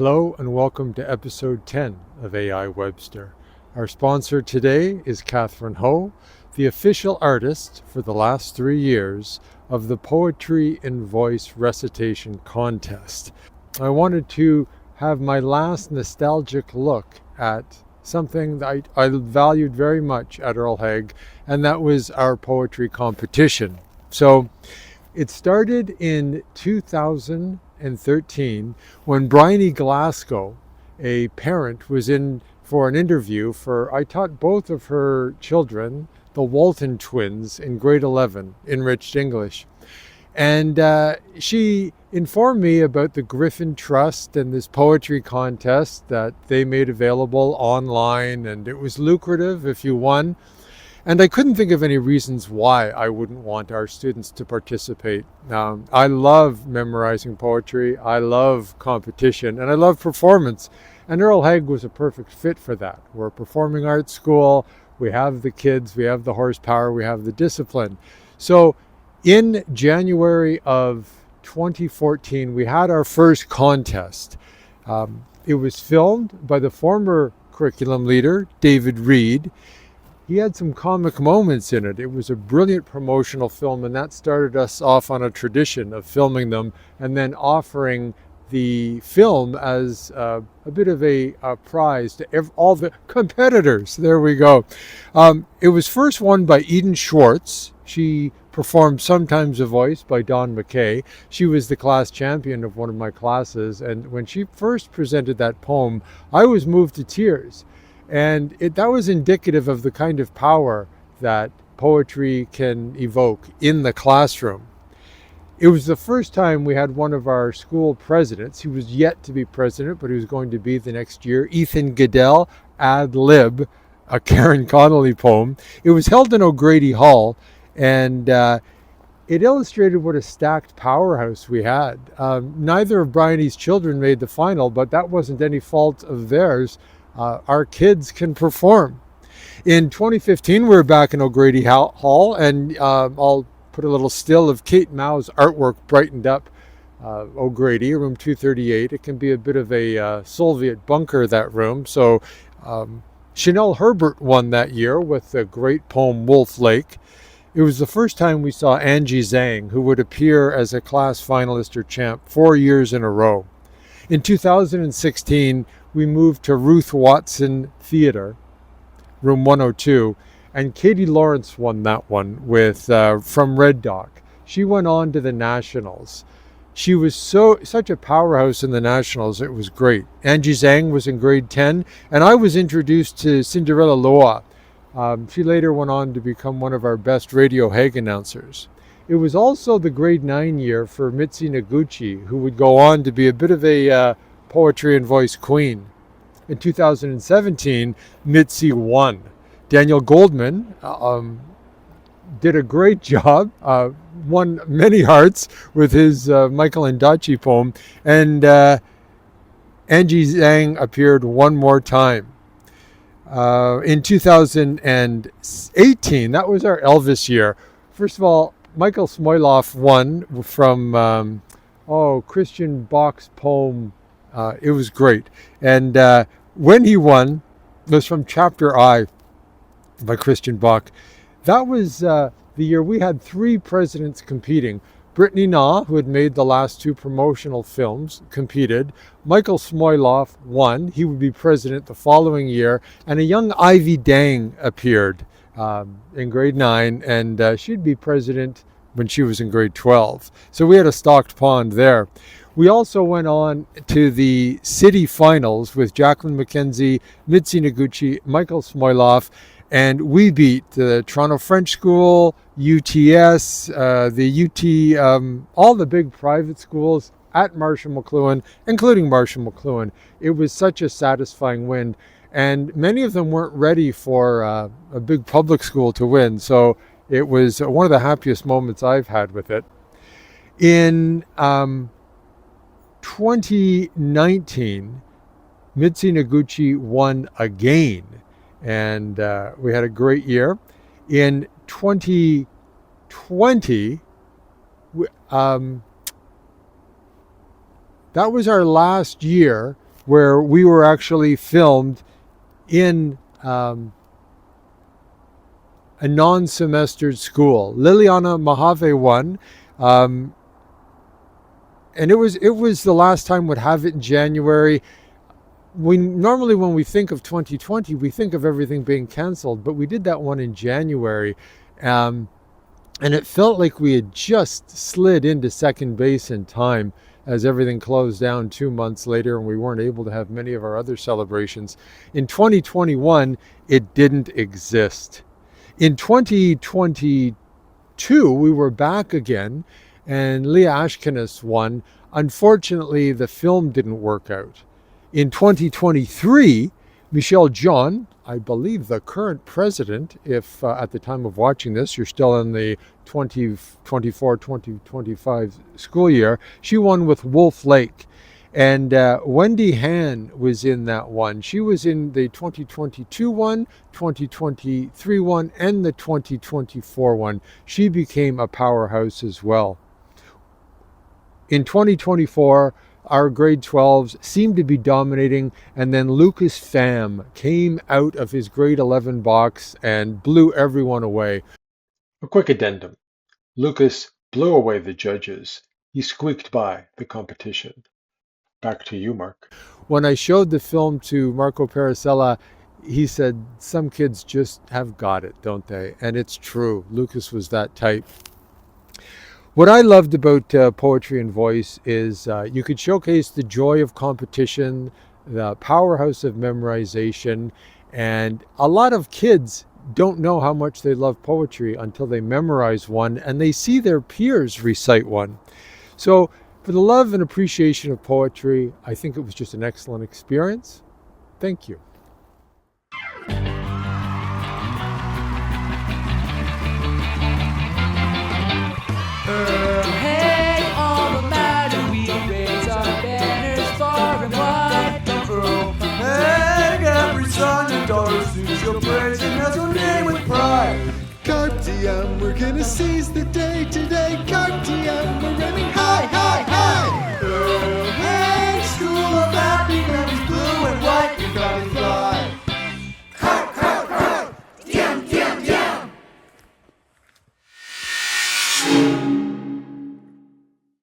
Hello and welcome to episode 10 of AI Webster. Our sponsor today is Catherine Ho, the official artist for the last 3 years of the Poetry in Voice Recitation Contest. I wanted to have my last nostalgic look at something that I valued very much at Earl Haig, and that was our poetry competition. So it started in 2013 when Bryony Glasgow, a parent, was in for an interview I taught both of her children, the Walton twins, in grade 11, enriched English. And she informed me about the Griffin Trust and this poetry contest that they made available online, and it was lucrative if you won. And I couldn't think of any reasons why I wouldn't want our students to participate. I love memorizing poetry, I love competition, and I love performance. And Earl Haig was a perfect fit for that. We're a performing arts school, we have the kids, we have the horsepower, we have the discipline. So in January of 2014, we had our first contest. It was filmed by the former curriculum leader, David Reed. He had some comic moments in it. It was a brilliant promotional film, and that started us off on a tradition of filming them and then offering the film as a bit of a prize to all the competitors. There we go. It was first won by Eden Schwartz. She performed Sometimes a Voice by Don McKay. She was the class champion of one of my classes, and when she first presented that poem, I was moved to tears. And that was indicative of the kind of power that poetry can evoke in the classroom. It was the first time we had one of our school presidents. He was yet to be president, but he was going to be the next year. Ethan Goodell ad lib a Karen Connolly poem. It was held in O'Grady Hall, and it illustrated what a stacked powerhouse we had. Neither of Bryony's children made the final, but that wasn't any fault of theirs. Our kids can perform. In 2015, we were back in O'Grady Hall, and I'll put a little still of Kate Mao's artwork brightened up O'Grady, room 238. It can be a bit of a Soviet bunker, that room. So Chanel Herbert won that year with the great poem Wolf Lake. It was the first time we saw Angie Zhang, who would appear as a class finalist or champ 4 years in a row. In 2016, we moved to Ruth Watson Theatre, room 102, and Katie Lawrence won that one with from Red Dock. She went on to the Nationals. She was such a powerhouse in the Nationals, it was great. Angie Zhang was in grade 10, and I was introduced to Cinderella Loa. She later went on to become one of our best Radio Haig announcers. It was also the grade 9 year for Mitzi Noguchi, who would go on to be a bit of a poetry and voice queen. In 2017, Mitzi won. Daniel Goldman did a great job, won many hearts with his Michael Ondaatje poem, and Angie Zhang appeared one more time. In 2018, that was our Elvis year. First of all, Michael Smoilov won from Christian Bach's poem. It was great. And when he won, it was from Chapter I by Christian Bach. That was the year we had 3 presidents competing. Brittany Na, who had made the last 2 promotional films, competed. Michael Smoilov won. He would be president the following year. And a young Ivy Dang appeared in grade 9, and she'd be president when she was in grade 12. So we had a stocked pond there. We also went on to the city finals with Jacqueline McKenzie, Mitzi Noguchi, Michael Smoilov, and we beat the Toronto French School, UTS, the UT, all the big private schools at Marshall McLuhan, including Marshall McLuhan. It was such a satisfying win, and many of them weren't ready for a big public school to win, so it was one of the happiest moments I've had with it. In 2019, Mitzi Noguchi won again, and we had a great year. In 2020, that was our last year where we were actually filmed in a non-semestered school. Liliana Mojave won, um, and it was the last time we'd have it in January. We normally, when we think of 2020, we think of everything being canceled, but we did that one in January, um, and it felt like we had just slid into second base in time as everything closed down 2 months later, and we weren't able to have many of our other celebrations. In 2021, it didn't exist. In 2022, we were back again, and Leah Ashkenas won. Unfortunately, the film didn't work out. In 2023, Michelle John, I believe the current president, if at the time of watching this you're still in the 2024-2025 school year, she won with Wolf Lake. And Wendy Han was in that one. She was in the 2022 one, 2023 one, and the 2024 one. She became a powerhouse as well. In 2024, our grade 12s seemed to be dominating, and then Lucas Pham came out of his grade 11 box and blew everyone away. A quick addendum. Lucas blew away the judges. He squeaked by the competition. Back to you, Mark. When I showed the film to Marco Paracella, he said, some kids just have got it, don't they? And it's true. Lucas was that type. What I loved about poetry and voice is you could showcase the joy of competition, the powerhouse of memorization, and a lot of kids don't know how much they love poetry until they memorize one and they see their peers recite one. So for the love and appreciation of poetry, I think it was just an excellent experience. Thank you. Hey, alma mater, we raise our banners far and wide. Hey, every son and daughter sings your praise and has your name with pride. God damn, we're gonna seize